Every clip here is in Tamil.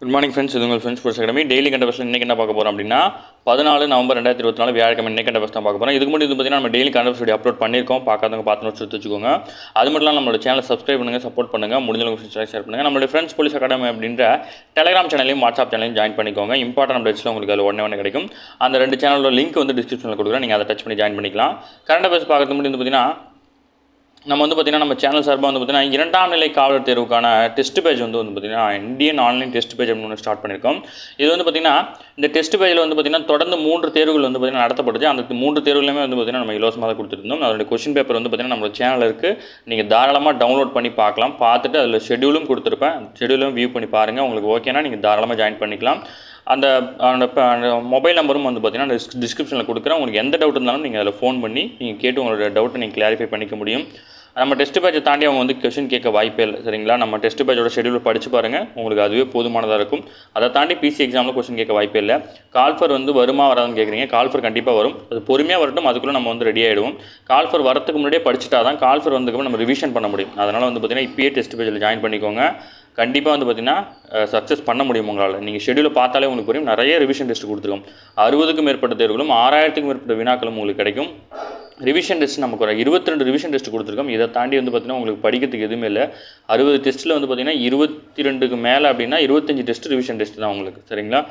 குட் மார்னிங் ஃப்ரெண்ட்ஸ், இது உங்கள் ஃப்ரெண்ட்ஸ் ஸ்போர்ட்ஸ் அகாடமி. டெய்லி கண்ட பஸ்ஸில் இன்றைக்கி என்ன பார்க்க போகிறோம் அப்படின்னா 14 நவம்பர் 2024 வியாழக்கிழமை இன்றைக்கி கண்ட பஸ் தான் பார்க்க போகிறோம். இதுக்கு முன்னாடி பார்த்தீங்கன்னா நம்ம டெய்லி கண்ட பஸ் அப்லோட் பண்ணியிருக்கோம். பார்க்காதவங்க பார்த்து நோட்ஸ் எடுத்து வச்சுக்கோங்க. அது மட்டும் இல்லாமல் நம்மளோட சேனலை சப்ஸ்கிரைப் பண்ணுங்கள், சப்போர்ட் பண்ணுங்கள், முடிஞ்சவங்க ஃப்ரெண்ட்ஸ் ஷேர் பண்ணுங்கள். நம்மளுடைய ஃப்ரெண்ட்ஸ் போலீஸ் அகாடமி அப்படின்ற டெலிகிராம் சேனலையும் வாட்ஸ்அப் சேனலையும் ஜாயின் பண்ணிக்கோங்க. இம்பார்ட்டன்ட் அப்டேட்ஸில் உங்களுக்கு அதில் ஒன்றே கிடைக்கும். அந்த 2 சேனலோட லிங்க் வந்து டிஸ்கிரிப்ஷனில் கொடுக்குறேன். நீங்கள் அதை டச் பண்ணி ஜாயின் பண்ணிக்கலாம். கரண்ட் அஃபேர்ஸ் பார்க்கறது முன்னாடி பார்த்தீங்கன்னா நம்ம சேனல் சார்பாக பார்த்தீங்கன்னா 2ஆம் நிலை காவலர் தேர்வுக்கான டெஸ்ட் பேஜ் பார்த்தீங்கன்னா இந்தியன் ஆன்லைன் டெஸ்ட் பேஜ் அப்படின்னு ஸ்டார்ட் பண்ணியிருக்கோம். இது பார்த்தீங்கன்னா இந்த டெஸ்ட் பேஜில் பார்த்தீங்கன்னா தொடர்ந்து 3 தேர்வுகள் பார்த்தீங்கன்னா நடத்தப்படுது. அந்த 3 தேர்வுலையுமே பார்த்தீங்கன்னா நம்ம இலவசமாக தான் கொடுத்துருந்தோம். அதோட கொஸ்டின் பேப்பர் பார்த்தீங்கன்னா நம்ம சேனல் இருக்குது. நீங்கள் தாராளமாக டவுன்லோட் பண்ணி பார்க்கலாம். பார்த்துட்டு அதில் ஷெடியூலும் கொடுத்துருப்பேன். ஷெடியூலும் வியூ பண்ணி பாருங்கள். உங்களுக்கு ஓகேனா நீங்கள் தாராளமாக ஜாயின் பண்ணிக்கலாம். அந்த மொபைல் நம்பரும் பார்த்தீங்கன்னா டிஸ்கிரிப்ஷனில் கொடுக்குறேன். உங்களுக்கு எந்த டவுட் இருந்தாலும் நீங்கள் அதில் ஃபோன் பண்ணி நீங்கள் கேட்டு உங்களோட டவுட்டை நீங்கள் கிளாரிஃபை பண்ணிக்க முடியும். நம்ம டெஸ்ட் பேஜை தாண்டி அவங்க கொஸ்டின் கேட்க வாய்ப்பே இல்லை. சரிங்களா? நம்ம டெஸ்ட் பேஜோட ஷெடியூல் படித்து பாருங்கள். உங்களுக்கு அதுவே போதுமானதாக இருக்கும். அதை தாண்டி பிசி எக்ஸாமில் கொஸ்டின் கேட்க வாய்ப்பே இல்லை. கால்ஃபர் வருமா வராதுன்னு கேட்குறீங்க. கால்ஃபர் கண்டிப்பாக வரும். அது பொறுமையாக வரட்டும். அதுக்குள்ளே நம்ம ரெடி ஆகிடுவோம். கால்ஃபர் வரத்துக்கு முன்னாடியே படிச்சுட்டா தான் கால்ஃபர் வந்ததுக்கு நம்ம ரிவிஷன் பண்ண முடியும். அதனால் பார்த்தீங்கன்னா இப்பயே டெஸ்ட் பேஜில் ஜாயின் பண்ணிக்கோங்க. கண்டிப்பாக பார்த்தீங்கன்னா சக்ஸஸ் பண்ண முடியும் உங்களால். நீங்கள் ஷெடியூலை பார்த்தாலே உங்களுக்கு புரியும். நிறைய ரிவிஷன் டெஸ்ட் கொடுத்துருக்கோம். 60க்கும் மேற்பட்ட தேர்வுகளும் 6000க்கும் மேற்பட்ட வினாக்களும் உங்களுக்கு கிடைக்கும். ரிவிஷன் டெஸ்ட் நமக்கு ஒரு 22 ரிவிஷன் டெஸ்ட் கொடுத்துருக்கோம். இதை தாண்டி பார்த்தீங்கன்னா உங்களுக்கு படிக்கிறதுக்கு எதுவுமே இல்லை. 60 டெஸ்ட்டில் பார்த்தீங்கன்னா 22க்கு மேலே அப்படின்னா 25 டெஸ்ட் ரிவிஷன் டெஸ்ட் தான் உங்களுக்கு. சரிங்களா?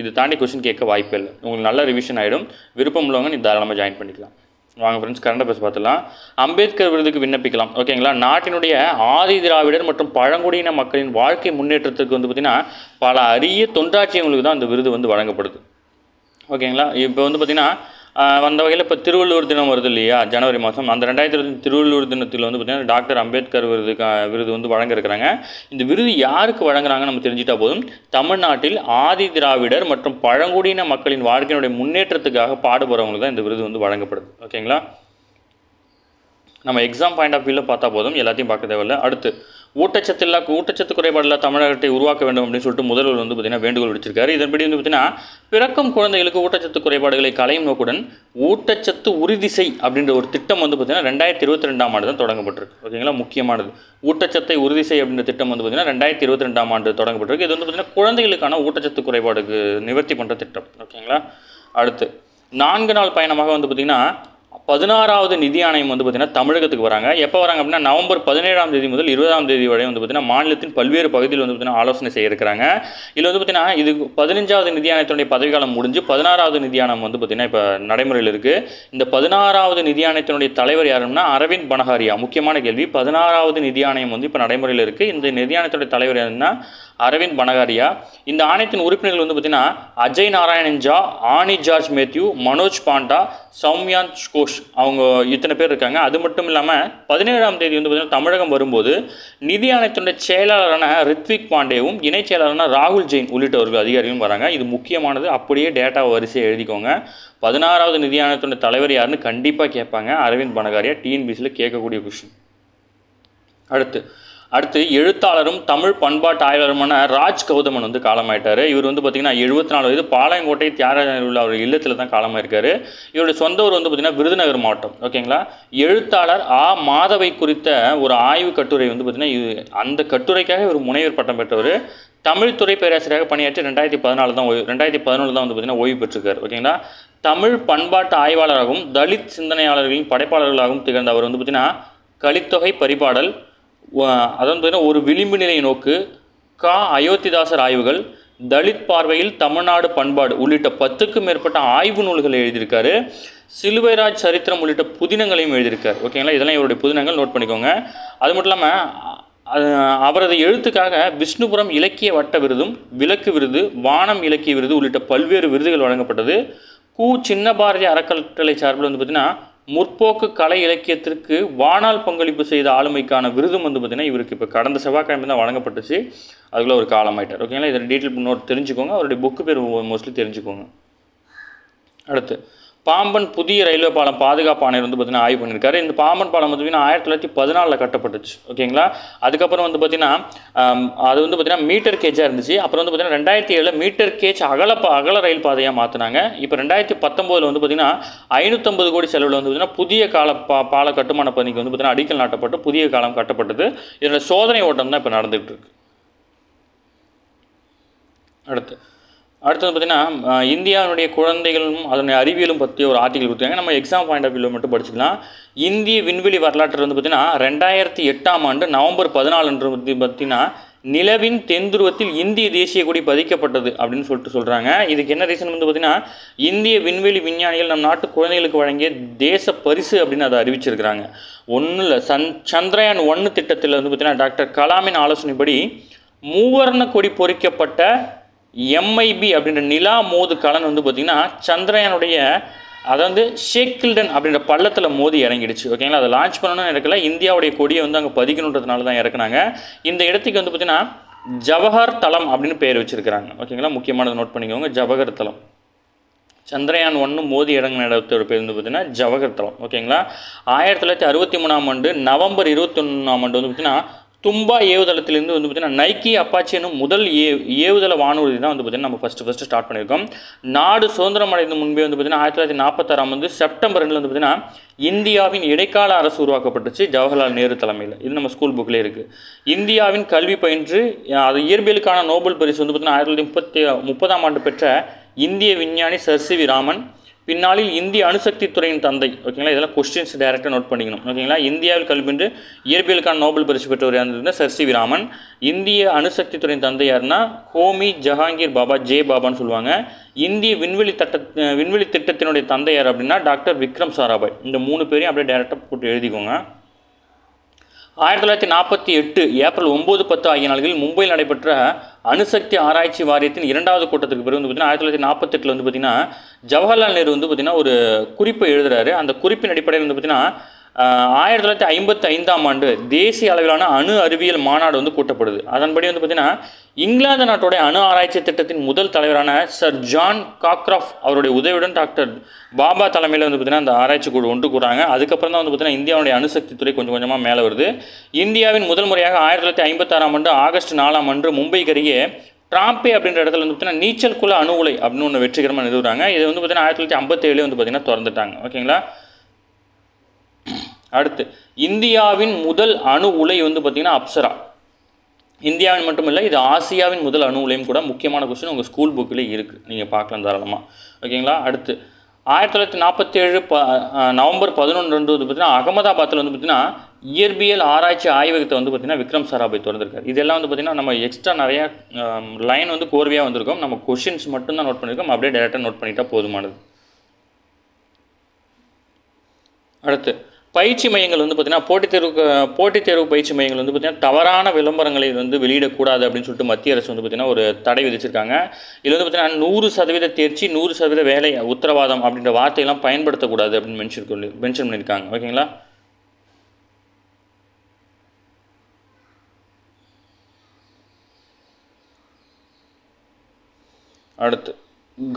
இது தாண்டி கொஸ்டின் கேட்க வாய்ப்பே இல்லை. உங்களுக்கு நல்ல ரிவிஷன் ஆகிடும். விருப்பம் உள்ளவங்க நீ தாராளமாக ஜாயின் பண்ணிக்கலாம். வாங்க ஃப்ரெண்ட்ஸ், கரண்ட் அஃபேர்ஸ் பார்த்துலாம். அம்பேத்கர் விருதுக்கு விண்ணப்பிக்கலாம். ஓகேங்களா? நாட்டினுடைய ஆதி திராவிடர் மற்றும் பழங்குடியின மக்களின் வாழ்க்கை முன்னேற்றத்துக்கு பார்த்தீங்கன்னா பல அரிய தொண்டாற்றியங்களுக்கு தான் அந்த விருது வழங்கப்படுது. ஓகேங்களா? இப்போ பார்த்தீங்கன்னா அந்த வகையில் இப்போ திருவள்ளுவர் தினம் வருது இல்லையா, ஜனவரி மாதம். அந்த 2020 திருவள்ளுவர் தினத்தில் பார்த்தீங்கன்னா டாக்டர் அம்பேத்கர் விருது வழங்க இருக்கிறாங்க. இந்த விருது யாருக்கு வழங்குறாங்கன்னு நம்ம தெரிஞ்சிட்டா போதும். தமிழ்நாட்டில் ஆதி திராவிடர் மற்றும் பழங்குடியின மக்களின் வாழ்க்கையினுடைய முன்னேற்றத்துக்காக பாடுபடுறவங்களுக்கு தான் இந்த விருது வழங்கப்படுது. ஓகேங்களா? நம்ம எக்ஸாம் பாயிண்ட் ஆஃப் வியூவில் பார்த்தா போதும், எல்லாத்தையும் பார்க்க தேவையில்லை. அடுத்து ஊட்டச்சத்து குறைபாடில்லா தமிழகத்தை உருவாக்க வேண்டும் அப்படின்னு சொல்லிட்டு முதல்வர் பார்த்தீங்கன்னா வேண்டுகோள் விடுச்சிருக்காரு. இதன்படி பார்த்தீங்கன்னா பிறக்கும் குழந்தைகளுக்கு ஊட்டச்சத்து குறைபாடுகளை களையும் நோக்குடன் ஊட்டச்சத்து உறுதி செய் அப்படின்ற ஒரு திட்டம் பார்த்தீங்கன்னா 2022ஆம் ஆண்டு தான் தொடங்கப்பட்டிருக்கு. ஓகேங்களா? முக்கியமானது ஊட்டச்சத்தை உறுதி செய் அப்படின்ற திட்டம் பார்த்தீங்கன்னா 2022ஆம் ஆண்டு தொடங்கப்பட்டிருக்கு. இது பார்த்தீங்கன்னா குழந்தைகளுக்கான ஊட்டச்சத்து குறைபாடுக்கு நிவர்த்தி பண்ணுற திட்டம். ஓகேங்களா? அடுத்து 4 நாள் பயணமாக பார்த்தீங்கன்னா 16வது நிதி ஆணையம் பார்த்தீங்கன்னா தமிழகத்துக்கு வராங்க. எப்போ வராங்க அப்படின்னா நவம்பர் 17ஆம் தேதி முதல் 20ஆம் தேதி வரை பார்த்தீங்கன்னா மாநிலத்தின் பல்வேறு பகுதியில் பார்த்தீங்கன்னா ஆலோசனை செய்ய இருக்கிறாங்க. இதில் பார்த்தீங்கன்னா இது 15வது நிதி ஆணையத்தினுடைய பதவிக்காலம் முடிஞ்சு 16வது நிதி ஆணையம் பார்த்தீங்கன்னா இப்போ நடைமுறையில் இருக்குது. இந்த 16வது நிதி ஆணையத்தினுடைய தலைவர் யாருன்னா அரவிந்த் பனகாரியா. முக்கியமான கேள்வி. 16வது நிதி ஆணையம் இப்போ நடைமுறையில் இருக்குது. இந்த நிதி ஆணையத்துடைய தலைவர் யாருன்னா அரவிந்த் பனகாரியா. இந்த ஆணையத்தின் உறுப்பினர்கள் பார்த்தீங்கன்னா அஜய் நாராயணன் ஜா, ஆனி ஜார்ஜ் மேத்யூ, மனோஜ் பாண்டா, சௌமியான் கோஷ், அவங்க இத்தனை பேர் இருக்காங்க. அது மட்டும் இல்லாமல் 17ஆம் தேதி பார்த்தீங்கன்னா தமிழகம் வரும்போது நிதி ஆணையத்தினுடைய செயலாளரான ரித்விக் பாண்டேவும் இணைச் செயலாளரான ராகுல் ஜெயின் உள்ளிட்டவர்கள் அதிகாரிகளும் வராங்க. இது முக்கியமானது. அப்படியே டேட்டா வரிசையை எழுதிக்கோங்க. 16வது நிதி ஆணையத்தினுடைய தலைவர் யாருன்னு கண்டிப்பாக கேட்பாங்க. அரவிந்த் பனகாரியா டிஎன்பிசியில் கேட்கக்கூடிய கொஸ்டின். அடுத்து எழுத்தாளரும் தமிழ் பண்பாட்டு ஆய்வாளருமான ராஜ் கௌதமன் காலமாயிட்டார். இவர் பார்த்தீங்கன்னா 74 வயது, பாளையங்கோட்டை தியாகராஜர் உள்ள அவர் இல்லத்தில் தான் காலமாயிருக்காரு. இவருடைய சொந்த ஊர் பார்த்தீங்கன்னா விருதுநகர் மாவட்டம். ஓகேங்களா? எழுத்தாளர் மாதவை குறித்த ஒரு ஆய்வு கட்டுரை பார்த்தீங்கன்னா அந்த கட்டுரைக்காக ஒரு முனைவர் பட்டம் பெற்றவர். தமிழ் துறை பேராசிரியராக பணியாற்றி 2014 தான் பார்த்தீங்கன்னா ஓய்வு பெற்றிருக்கார். ஓகேங்களா? தமிழ் பண்பாட்டு ஆய்வாளராகவும் தலித் சிந்தனையாளர்களின் படைப்பாளர்களாகவும் திகழ்ந்த அவர் பார்த்தீங்கன்னா கலித்தொகை பரிபாடல், அதான் பார்த்தீங்கன்னா ஒரு விளிம்பு நிலை நோக்கு, அயோத்திதாசர் ஆய்வுகள், தலித் பார்வையில் தமிழ்நாடு பண்பாடு உள்ளிட்ட 10க்கும் மேற்பட்ட ஆய்வு நூல்களை எழுதியிருக்காரு. சிலுவைராஜ் சரித்திரம் உள்ளிட்ட புதினங்களையும் எழுதியிருக்கார். ஓகேங்களா? இதெல்லாம் இவருடைய புதினங்கள், நோட் பண்ணிக்கோங்க. அது மட்டும் இல்லாமல் அவரது எழுத்துக்காக விஷ்ணுபுரம் இலக்கிய வட்ட விருதும், விளக்கு விருது, வானம் இலக்கிய விருது உள்ளிட்ட பல்வேறு விருதுகள் வழங்கப்பட்டது. சின்ன பாரதி அறக்கட்டளை சார்பில் பார்த்தீங்கன்னா முற்போக்கு கலை இலக்கியத்திற்கு வானால் பங்களிப்பு செய்த ஆளுமைக்கான விருதும் பார்த்தீங்கன்னா இவருக்கு இப்போ கடந்த செவ்வாய்க்கிழமை தான் வழங்கப்பட்டுச்சு. அதுக்குள்ளே ஒரு காலமாயிட்டார். ஓகேங்களா? இதில் டீட்டெயில் நோட் தெரிஞ்சுக்கோங்க. அவருடைய புக்கு பேர் மோஸ்ட்லி தெரிஞ்சுக்கோங்க. அடுத்து பாம்பன் புதிய ரயில்வே பாலம் பாதுகாப்பு ஆணையர் பார்த்தீங்கன்னா ஆய்வு பண்ணியிருக்காரு. இந்த பாம்பன் பாலம் பார்த்தீங்கன்னா 1914 கட்டப்பட்டுச்சு. ஓகேங்களா? அதுக்கப்புறம் பார்த்தீங்கன்னா அது பார்த்தீங்கன்னா மீட்டர் கேஜாக இருந்துச்சு. அப்புறம் பார்த்தீங்கன்னா 2007 மீட்டர் கேஜ் அகல ரயில் பாதையாக மாற்றினாங்க. இப்போ 2019 பார்த்தீங்கன்னா 550 கோடி செலவில் பார்த்தீங்கன்னா புதிய பால கட்டுமான பணிக்கு பார்த்தீங்கன்னா அடிக்கல் நாட்டப்பட்டு புதிய காலம் கட்டப்பட்டது. இதோட சோதனை ஓட்டம் தான் இப்போ நடந்துகிட்டு இருக்கு. அடுத்தது பார்த்திங்கன்னா இந்தியாவுடைய குழந்தைகளும் அதனுடைய அறிவியலும் பற்றி ஒரு ஆர்டிகல் கொடுத்தாங்க. நம்ம எக்ஸாம் பாயிண்ட் ஆஃப் வியூவில் மட்டும் படிச்சுக்கலாம். இந்திய விண்வெளி வரலாற்று வந்து பார்த்திங்கன்னா 2008ஆம் ஆண்டு நவம்பர் 14 பார்த்திங்கன்னா நிலவின் தென்துருவத்தில் இந்திய தேசிய கொடி பதிக்கப்பட்டது அப்படின்னு சொல்கிறாங்க. இதுக்கு என்ன ரீசன் வந்து பார்த்திங்கன்னா இந்திய விண்வெளி விஞ்ஞானிகள் நம் நாட்டு குழந்தைகளுக்கு வழங்கிய தேச பரிசு அப்படின்னு அதை அறிவிச்சிருக்கிறாங்க. ஒன்றும் இல்லை, சந்திரயான் 1 திட்டத்தில் வந்து பார்த்திங்கன்னா டாக்டர் கலாமின் ஆலோசனைப்படி மூவர்ண கொடி பொறிக்கப்பட்ட MIB அப்படின்ற நிலா மோது கலன் வந்து பார்த்திங்கன்னா சந்திரயானுடைய அதாவது ஷேக்கில்டன் அப்படின்ற பள்ளத்தில் மோதி இறங்கிடுச்சு. ஓகேங்களா, அதை லான்ச் பண்ணணும்னு இருக்கல, இந்தியாவுடைய கொடியை வந்து அங்கே பதிக்கணுன்றதுனால தான் இறக்குனாங்க. இந்த இடத்துக்கு வந்து பார்த்திங்கன்னா ஜவஹர் தளம் அப்படின்னு பேர் வச்சுருக்கிறாங்க. ஓகேங்களா, முக்கியமானது நோட் பண்ணிக்கோங்க, ஜவஹர் தளம். சந்திரயான் 1 மோதி இறங்கின இடத்தோட பேர் வந்து பார்த்திங்கன்னா ஜவஹர் தளம். ஓகேங்களா, 1963ஆம் ஆண்டு நவம்பர் 21ஆம் ஆண்டு வந்து பார்த்திங்கன்னா தும்பா ஏவுதளத்திலிருந்து வந்து பார்த்திங்கன்னா நைக்கி அப்பாச்சி என்னும் முதல் ஏவுதள வானூர்தி தான் வந்து பார்த்திங்கன்னா நம்ம ஃபஸ்ட்டு ஸ்டார்ட் பண்ணியிருக்கோம். நாடு சுதந்திரம் அடைந்த முன்பே வந்து பார்த்திங்கன்னா 1946ஆம் வந்து செப்டம்பர் 2 வந்து பார்த்திங்கன்னா இந்தியாவின் இடைக்கால அரசு உருவாக்கப்பட்டுச்சு ஜவஹர்லால் நேரு தலைமையில். இது நம்ம ஸ்கூல் புக்கிலே இருக்குது. இந்தியாவின் கல்வி பயின்று அது இயற்பியலுக்கான நோபல் பரிசு வந்து பார்த்திங்கன்னா 1930ஆம் ஆண்டு பெற்ற இந்திய விஞ்ஞானி சர் சி வி ராமன், பின்னாளில் இந்திய அணுசக்தி துறையின் தந்தை. ஓகேங்களா, இதெல்லாம் கொஸ்டின்ஸ் டைரெக்டாக நோட் பண்ணிக்கணும். ஓகேங்களா, இந்தியாவில் கல்வி என்று இயற்பியலுக்கான நோபல் பரிசு பெற்றவர் யாருன்னா சர் சி வி ராமன். இந்திய அணுசக்தி துறையின் தந்தை யாருன்னா ஹோமி ஜஹாங்கீர் பாபா ஜே பாபான்னு சொல்லுவாங்க. இந்திய விண்வெளி திட்டத்தினுடைய தந்தை யார் அப்படின்னா டாக்டர் விக்ரம் சாராபாய். இந்த 3 பேரையும் அப்படியே டைரெக்டாக போட்டு எழுதிக்கோங்க. 1948 ஏப்ரல் 9, 10 ஆகிய நாள்களில் மும்பையில் நடைபெற்ற அணுசக்தி ஆராய்ச்சி வாரியத்தின் 2வது கூட்டத்துக்கு பிறகு வந்து பார்த்திங்கன்னா 1948 வந்து பார்த்திங்கன்னா ஜவஹர்லால் நேரு வந்து பார்த்திங்கன்னா ஒரு குறிப்பை எழுதுகிறாரு. அந்த குறிப்பின் அடிப்படையில் வந்து பார்த்திங்கன்னா 1955ஆம் ஆண்டு தேசிய அளவிலான அணு அறிவியல் மாநாடு வந்து கூட்டப்படுது. அதன்படி வந்து பார்த்திங்கன்னா இங்கிலாந்து நாட்டுடைய அணு ஆராய்ச்சி திட்டத்தின் முதல் தலைவரான சர் ஜான் காக்ராஃப்ட் அவருடைய உதவியுடன் டாக்டர் பாபா தலைமையில் வந்து பார்த்திங்கன்னா அந்த ஆராய்ச்சி குழு ஒன்று கூறாங்க. அதுக்கப்புறம் தான் வந்து பார்த்திங்கன்னா இந்தியாவுடைய அணுசக்தி துறை கொஞ்சம் கொஞ்சமாக மேலே வருது. இந்தியாவின் முதல் முறையாக 1956ஆம் ஆண்டு ஆகஸ்ட் 4ஆம் அன்று மும்பைக்கு அருகே டிராம்பே அப்படின்ற இடத்துல வந்து பார்த்திங்கன்னா நீச்சல் குல அணு உலை அப்படின்னு ஒன்று வெற்றிகரமாக நிறுவுறாங்க. இது வந்து பார்த்திங்கன்னா 1957 வந்து பார்த்திங்கன்னா திறந்துட்டாங்க. ஓகேங்களா, அடுத்து இந்தியாவின் முதல் அணு உலை வந்து பார்த்திங்கன்னா அப்சரா. இந்தியாவின் மட்டும் இல்லை, இது ஆசியாவின் முதல் அணு உலையும் கூட. முக்கியமான கொஸ்டின் உங்கள் ஸ்கூல் புக்கில் இருக்குது, நீங்கள் பார்க்கலாம் தாராளமாக. ஓகேங்களா, அடுத்து 1947 நவம்பர் 11 வந்து பார்த்திங்கன்னா அகமதாபாத்தில் வந்து பார்த்திங்கன்னா இயற்பியல் ஆராய்ச்சி ஆய்வகத்தை வந்து பார்த்திங்கன்னா விக்ரம் சாராபாய் திறந்திருக்காரு. இதெல்லாம் வந்து பார்த்திங்கன்னா நம்ம எக்ஸ்ட்ரா நிறையா லைன் வந்து கோர்வையாக வந்திருக்கோம். நம்ம கொஷின்ஸ் மட்டும்தான் நோட் பண்ணியிருக்கோம், அப்படியே டேரெக்டாக நோட் பண்ணிட்டால் போதுமானது. அடுத்து பயிற்சி மையங்கள் வந்து பார்த்திங்கன்னா போட்டித் தேர்வு பயிற்சி மையங்கள் வந்து பார்த்திங்கன்னா தவறான விளம்பரங்களை வந்து வெளியிடக்கூடாது அப்படின்னு சொல்லிட்டு மத்திய அரசு வந்து பார்த்திங்கன்னா ஒரு தடை விதிச்சிருக்காங்க. இதில் வந்து பார்த்திங்கன்னா 100% தேர்ச்சி 100% வேலை உத்தரவாதம் அப்படின்ற வார்த்தையெல்லாம் பயன்படுத்தக்கூடாது அப்படின்னு மென்ஷன் பண்ணியிருக்காங்க. ஓகேங்களா, அடுத்து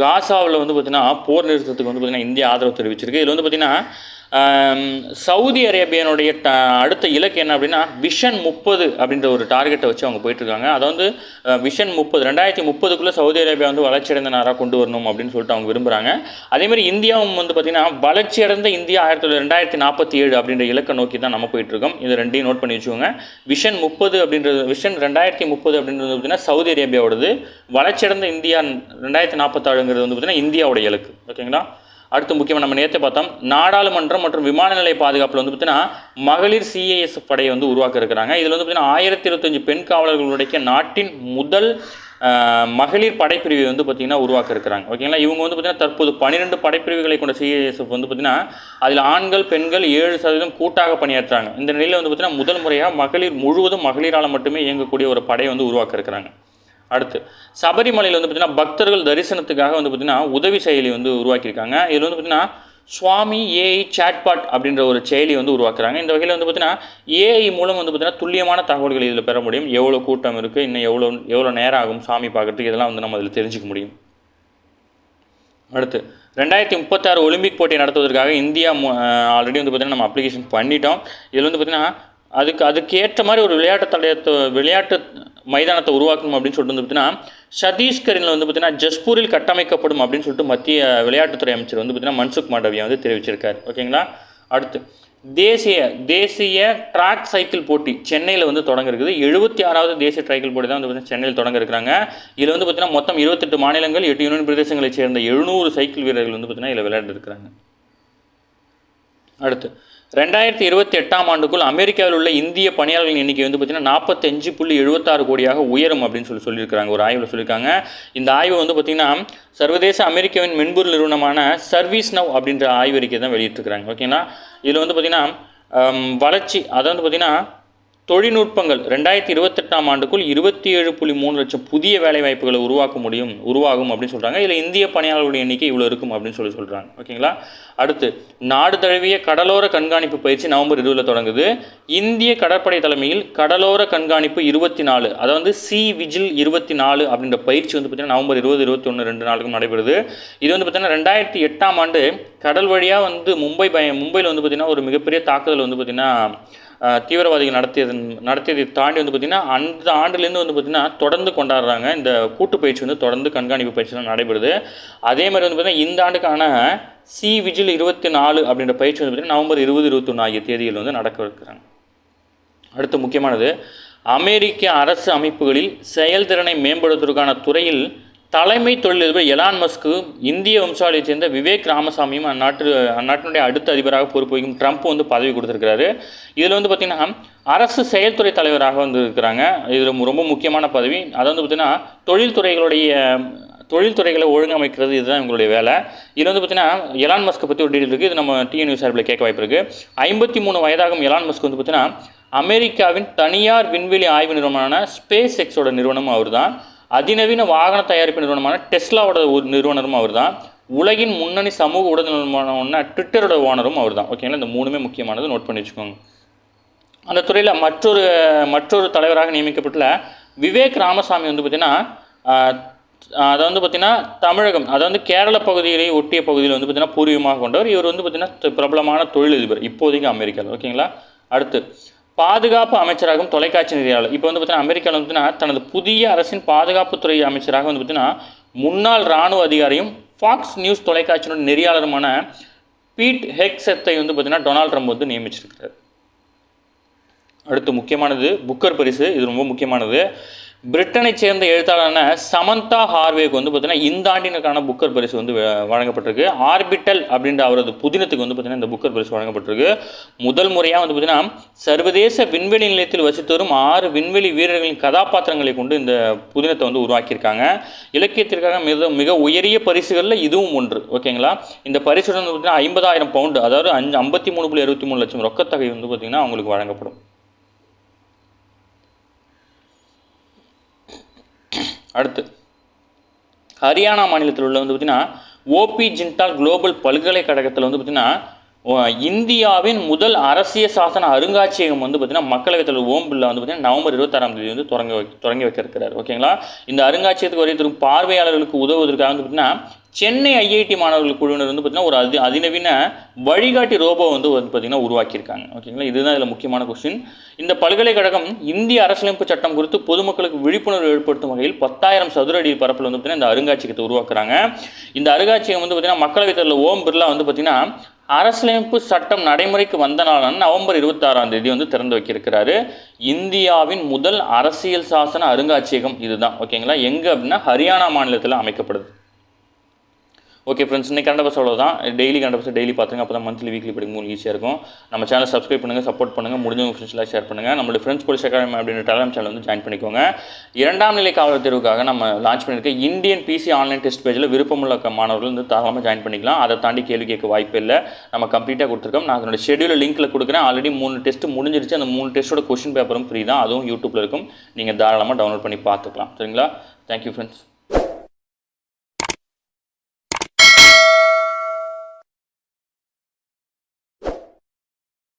காசாவில் வந்து பார்த்திங்கன்னா போர் நிறுத்தத்துக்கு வந்து பார்த்திங்கன்னா இந்தியா ஆதரவு தெரிவிச்சிருக்கு. இதில் வந்து பார்த்திங்கன்னா சவுதி அரேபியனுடைய அடுத்த இலக்கு என்ன அப்படின்னா விஷன் 30 அப்படின்ற ஒரு டார்கெட்டை வச்சு அவங்க போயிட்டுருக்காங்க. அதை வந்து விஷன் 2030 சவுதி அரேபியா வந்து வளர்ச்சியடைந்த நாடாக கொண்டு வரணும் அப்படின்னு சொல்லிட்டு அவங்க விரும்புகிறாங்க. அதேமாதிரி இந்தியாவும் வந்து பார்த்திங்கன்னா வளர்ச்சியடைந்த இந்தியா 2047 அப்படின்ற இலக்கை நோக்கி தான் நம்ம போயிட்டுருக்கோம். இது ரெண்டையும் நோட் பண்ணி வச்சுக்கோங்க. விஷன் 30 அப்படின்றது விஷன் 2030 அப்படின்றது பார்த்திங்கன்னா சவுதி அரேபியாவோடது, வளர்ச்சியடைந்த இந்தியா 2047ங்கிறது வந்து பார்த்திங்கன்னா இந்தியாவோட இலக்கு. ஓகேங்களா, அடுத்து முக்கியமாக நம்ம நேற்று பார்த்தோம் நாடாளுமன்றம் மற்றும் விமான நிலைய பாதுகாப்பில் வந்து பார்த்திங்கன்னா மகளிர் CIS படையை வந்து உருவாக்க இருக்கிறாங்க. இதில் வந்து பார்த்திங்கன்னா 1025 பெண் காவலர்களுடைய நாட்டின் முதல் மகளிர் படைப்பிரிவை வந்து பார்த்திங்கன்னா உருவாக்க இருக்கிறாங்க. ஓகேங்களா, இவங்க வந்து பார்த்திங்கன்னா தற்போது 12 படைப்பிரிவுகளை கொண்ட CISF வந்து பார்த்திங்கன்னா அதில் ஆண்கள் பெண்கள் 7% கூட்டாக பணியாற்றுறாங்க. இந்த நிலையில் வந்து பார்த்திங்கன்னா முதல் முறையாக முழுவதும் மகளிரால் மட்டுமே இயங்கக்கூடிய ஒரு படையை வந்து உருவாக்க இருக்கிறாங்க. அடுத்து சபரிமலையில் வந்து பார்த்திங்கன்னா பக்தர்கள் தரிசனத்துக்காக வந்து பார்த்திங்கன்னா உதவி செயலி வந்து உருவாக்கியிருக்காங்க. இதில் வந்து பார்த்திங்கன்னா சுவாமி AI சாட்பாட் அப்படின்ற ஒரு செயலி வந்து உருவாக்குறாங்க. இந்த வகையில் வந்து பார்த்திங்கன்னா AI மூலம் வந்து பார்த்திங்கன்னா துல்லியமான தகவல்கள் இதில் பெற முடியும். எவ்வளோ கூட்டம் இருக்குது, இன்னும் எவ்வளோ நேரம் ஆகும் சாமி பார்க்குறதுக்கு, இதெல்லாம் வந்து நம்ம அதில் தெரிஞ்சிக்க முடியும். அடுத்து 2036 ஒலிம்பிக் போட்டியை நடத்துவதற்காக இந்தியா ஆல்ரெடி வந்து பார்த்திங்கன்னா நம்ம அப்ளிகேஷன் பண்ணிட்டோம். இதில் வந்து பார்த்திங்கன்னா அதுக்கேற்ற மாதிரி ஒரு விளையாட்டு மைதானத்தை உருவாக்கணும் அப்படின்னு சொல்லிட்டு வந்து பார்த்திங்கன்னா சத்தீஸ்கரில் வந்து பார்த்திங்கன்னா ஜஸ்பூரில் கட்டமைக்கப்படும் அப்படின்னு சொல்லிட்டு மத்திய விளையாட்டுத்துறை அமைச்சர் வந்து பார்த்திங்கன்னா மன்சுக் மாண்டவியா வந்து தெரிவிச்சிருக்காரு. ஓகேங்களா, அடுத்து தேசிய ட்ராக் சைக்கிள் போட்டி சென்னையில் வந்து தொடங்க இருக்குது. 76வது தேசிய சைக்கிள் போட்டி தான் வந்து பார்த்தீங்கன்னா சென்னையில் தொடங்க இருக்கிறாங்க. இதில் வந்து பார்த்தீங்கன்னா மொத்தம் 28 மாநிலங்கள் 8 யூனியன் பிரதேசங்களைச் சேர்ந்த 700 சைக்கிள் வீரர்கள் வந்து பார்த்தீங்கன்னா இதில் விளையாண்டுருக்கிறாங்க. அடுத்து 2028ஆம் ஆண்டுக்குள் அமெரிக்காவில் உள்ள இந்திய பணியாளர்களின் எண்ணிக்கை வந்து பார்த்தீங்கன்னா 45.76 கோடியாக உயரும் அப்படின்னு சொல்லியிருக்காங்க. ஒரு ஆய்வில் சொல்லியிருக்காங்க. இந்த ஆய்வு வந்து பார்த்தீங்கன்னா சர்வதேச அமெரிக்காவின் மென்பொருள் நிறுவனமான சர்வீஸ் நவ் அப்படின்ற ஆய்வறிக்கை தான் வெளியிட்டிருக்கிறாங்க. ஓகேங்களா, இதில் வந்து பார்த்தீங்கன்னா வளர்ச்சி அதாவது பார்த்தீங்கன்னா தொழில்நுட்பங்கள் 2028ஆம் ஆண்டுக்குள் 27.3 லட்சம் புதிய வேலைவாய்ப்புகளை உருவாகும் அப்படின்னு சொல்கிறாங்க. இதில் இந்திய பணியாளர்களுடைய எண்ணிக்கை இவ்வளோ இருக்கும் அப்படின்னு சொல்கிறாங்க. ஓகேங்களா, அடுத்து நாடு தழுவிய கடலோர கண்காணிப்பு பயிற்சி நவம்பர் 20 தொடங்குது. இந்திய கடற்படை தலைமையில் கடலோர கண்காணிப்பு 24 அதாவது சி விஜில் 24 அப்படின்ற பயிற்சி வந்து பார்த்திங்கன்னா நவம்பர் 20, 21 2 நாளுக்கும் நடைபெறுது. இது வந்து பார்த்திங்கன்னா 2008ஆம் ஆண்டு கடல் வழியாக வந்து மும்பையில் வந்து பார்த்திங்கன்னா ஒரு மிகப்பெரிய தாக்குதல் வந்து பார்த்திங்கன்னா தீவிரவாதிகள் நடத்தியதை தாண்டி வந்து பார்த்திங்கன்னா அந்த ஆண்டுலேருந்து வந்து பார்த்திங்கன்னா தொடர்ந்து கொண்டாடுறாங்க. இந்த கூட்டு பயிற்சி வந்து தொடர்ந்து கண்காணிப்பு பயிற்சிலாம் நடைபெறுது. அதே மாதிரி வந்து பார்த்திங்கன்னா இந்த ஆண்டுக்கான சி விஜில் 24 அப்படின்ற பயிற்சி வந்து பார்த்திங்கன்னா நவம்பர் 20, 21 ஆகிய தேதியில் வந்து நடக்க இருக்கிறாங்க. அடுத்து முக்கியமானது, அமெரிக்க அரசு அமைப்புகளில் செயல்திறனை மேம்படுத்துவதற்கான துறையில் தலைமை தொழிலதிபர் எலான் மஸ்க்கு இந்திய வம்சாவளியைச் சேர்ந்த விவேக் ராமசாமியும் அந்நாட்டினுடைய அடுத்த அதிபராக பொறுப்பு வகிக்கும் ட்ரம்ப் வந்து பதவி கொடுத்துருக்கிறாரு. இதில் வந்து பார்த்திங்கன்னா அரசு செயல்துறை தலைவராக வந்து இருக்கிறாங்க. இது ரொம்ப முக்கியமான பதவி. அதை வந்து பார்த்திங்கன்னா தொழில்துறைகளை ஒழுங்கமைக்கிறது, இதுதான் இவங்களுடைய வேலை. இதில் வந்து பார்த்திங்கன்னா எலான் மஸ்க்கை பற்றி ஒரு டீட்டெயில் இருக்குது. இது நம்ம டிஎன்யூ சார்பில் கேட்க வாய்ப்பு இருக்குது. 53 வயதாகும் எலான் மஸ்க் வந்து பார்த்திங்கன்னா அமெரிக்காவின் தனியார் விண்வெளி ஆய்வு நிறுவனமான ஸ்பேஸ் எக்ஸோட நிறுவனமும் அவர் தான். அதிநவீன வாகன தயாரிப்பு நிறுவனமான டெஸ்லாவோட ஒரு நிறுவனரும் அவர் தான். உலகின் முன்னணி சமூக ஊடக நிறுவனமான ட்விட்டரோட ஓனரும் அவர் தான். ஓகேங்களா, இந்த மூணுமே முக்கியமானது, நோட் பண்ணி வச்சுக்கோங்க. அந்த துறையில் மற்றொரு தலைவராக நியமிக்கப்பட்டுள்ள விவேக் ராமசாமி வந்து பார்த்திங்கன்னா அதை வந்து பார்த்திங்கன்னா தமிழகம் அதாவது கேரள பகுதியிலே ஒட்டிய பகுதியில் வந்து பார்த்திங்கன்னா பூர்வீகமாக கொண்டவர். இவர் வந்து பார்த்திங்கன்னா பிரபலமான தொழிலதிபர் இப்போதைக்கு அமெரிக்காவில். ஓகேங்களா, அடுத்து பாதுகாப்பு அமைச்சராகவும் தொலைக்காட்சி நெறியாளர். இப்போ வந்து பார்த்திங்கன்னா அமெரிக்காவில் வந்து பார்த்திங்கன்னா தனது புதிய அரசின் பாதுகாப்புத்துறை அமைச்சராக வந்து பார்த்திங்கன்னா முன்னாள் இராணுவ அதிகாரியும் ஃபாக்ஸ் நியூஸ் தொலைக்காட்சியினுடைய நெறியாளருமான பீட் ஹெக்ஸெத்தை வந்து பார்த்திங்கன்னா டொனால்ட் ட்ரம்ப் வந்து நியமிச்சிருக்கிறார். அடுத்து முக்கியமானது புக்கர் பரிசு. இது ரொம்ப முக்கியமானது. பிரிட்டனை சேர்ந்த எழுத்தாளரான சமந்தா ஹார்வேக்கு வந்து பார்த்திங்கன்னா இந்த ஆண்டினுக்கான புக்கர் பரிசு வந்து வழங்கப்பட்டிருக்கு. ஆர்பிட்டல் அப்படின்ற அவரது புதினத்துக்கு வந்து பார்த்திங்கன்னா இந்த புக்கர் பரிசு வழங்கப்பட்டிருக்கு. முதல் முறையாக வந்து பார்த்திங்கன்னா சர்வதேச விண்வெளி நிலையத்தில் வசித்து வரும் 6 விண்வெளி வீரர்களின் கதாபாத்திரங்களை கொண்டு இந்த புதினத்தை வந்து உருவாக்கியிருக்காங்க. இலக்கியத்திற்காக மிக உயரிய பரிசுகளில் இதுவும் ஒன்று. ஓகேங்களா, இந்த பரிசுடன் வந்து பார்த்திங்கன்னா 50,000 பவுண்டு அதாவது 53.63 லட்சம் ரொக்கத்தொகை வந்து பார்த்திங்கன்னா அவங்களுக்கு வழங்கப்படும். அடுத்து ஹரியானா மாநிலத்தில் உள்ள வந்து பார்த்திங்கன்னா ஓபி ஜிண்டால் குளோபல் பல்கலைக்கழகத்தில் வந்து பார்த்திங்கன்னா இந்தியாவின் முதல் அரசியல் சாசன அருங்காட்சியகம் வந்து பார்த்திங்கன்னா மக்களவைத் தலைவர் ஓம் பிர்லா வந்து பார்த்திங்கன்னா நவம்பர் 26ஆம் தேதி வந்து தொடங்கி வைக்க இருக்கிறார். ஓகேங்களா, இந்த அருங்காட்சியகத்துக்கு வருகை தரும் பார்வையாளர்களுக்கு உதவுவதற்காக வந்து பார்த்திங்கன்னா சென்னை ஐஐடி மாணவர்கள் குழுவினர் வந்து பார்த்திங்கன்னா ஒரு அதிநவீன வழிகாட்டி ரோபோ வந்து பார்த்திங்கன்னா உருவாக்கியிருக்காங்க. ஓகேங்களா, இதுதான் இதில் முக்கியமான கொஸ்டின். இந்த பல்கலைக்கழகம் இந்திய அரசியலமைப்பு சட்டம் குறித்து பொதுமக்களுக்கு விழிப்புணர்வு ஏற்படுத்தும் வகையில் 10,000 சதுர அடி பரப்பில் வந்து பார்த்திங்கன்னா இந்த அருங்காட்சியகத்தை உருவாக்குறாங்க. இந்த அருங்காட்சியகம் வந்து பார்த்திங்கன்னா மக்களவைத் தலைவர் ஓம் பிர்லா வந்து பார்த்திங்கன்னா அரசியலமைப்பு சட்டம் நடைமுறைக்கு வந்த நாளான நவம்பர் 26ஆம் தேதி வந்து திறந்து வைக்கிறாரு. இந்தியாவின் முதல் அரசியல் சாசன அருங்காட்சியகம் இதுதான். ஓகேங்களா, எங்கே அப்படின்னா ஹரியானா மாநிலத்தில் அமைக்கப்படுது. ஓகே ஃப்ரெண்ட்ஸ், இன்னைக்கு கரண்ட் அஃபேர்ஸ் அவ்வளோதான். டெய்லி கரண்ட் அஃபேர்ஸ் டெய்லி பார்த்துங்க, அப்போ தான் மந்த்லி வீக்லி படிக்கும்போது ஈஸியாக இருக்கும். நம்ம சேனல் சப்ஸ்கிரைப் பண்ணுங்கள், சப்போர்ட் பண்ணுங்கள், முடிஞ்சவங்க ஃப்ரெண்ட்ஸ்லாம் ஷேர் பண்ணுங்கள். நம்மளுடைய ஃப்ரெண்ட்ஸ் போலீஸ் அகாடமி அப்படின்ற டெலிகிராம் சேனல் வந்து ஜாயின் பண்ணிக்கோங்க. 2ஆம் நிலை காவலர் தேர்வுக்காக நம்ம லான்ச் பண்ணியிருக்க இந்தியன் பிசி ஆன்லைன் டெஸ்ட் பேஜில் விருப்பமுள்ள மாணவர்கள் வந்து தாராளமாக ஜாயின் பண்ணிக்கலாம். அதை தாண்டி கேள்வி கேட்க வாய்ப்பு இல்லை. நம்ம கம்ப்ளீட்டாக கொடுத்துருக்கோம். நான் அதோட ஷெடியூல் லிங்க்கில் கொடுக்குறேன். ஆல்ரெடி 3 டெஸ்ட் முடிஞ்சிருச்சு. அந்த 3 டெஸ்ட்டோட கொஸ்டின் பேப்பரும் ஃப்ரீ தான். அதுவும் யூடியூப்பில் இருக்கும். நீங்கள் தாராளமாக டவுன்லோட் பண்ணி பார்த்துக்கலாம். சரிங்களா, தேங்க்யூ ஃப்ரெண்ட்ஸ்.